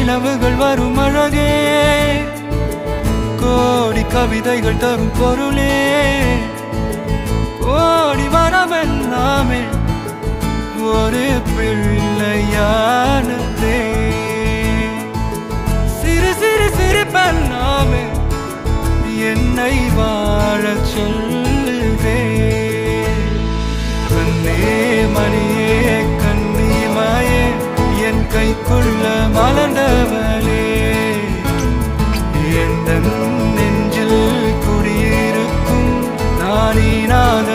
நிலவுகள் வரும் அழகே, கோடி கவிதைகள் தரும் பொருளே, ஓடி வரவெல்லாமே ஒரு பிள்ளையானதே. சிறு சிறு சிரிப்பெல்லாமே என்னை வாழச் சொல்லுதே. கண்ணே மணியே கண்ணிமாயே என் கைக்குள்ள மலர்ந்தவளே, எந்த நெஞ்சில் குடியிருக்கும் நானே நாத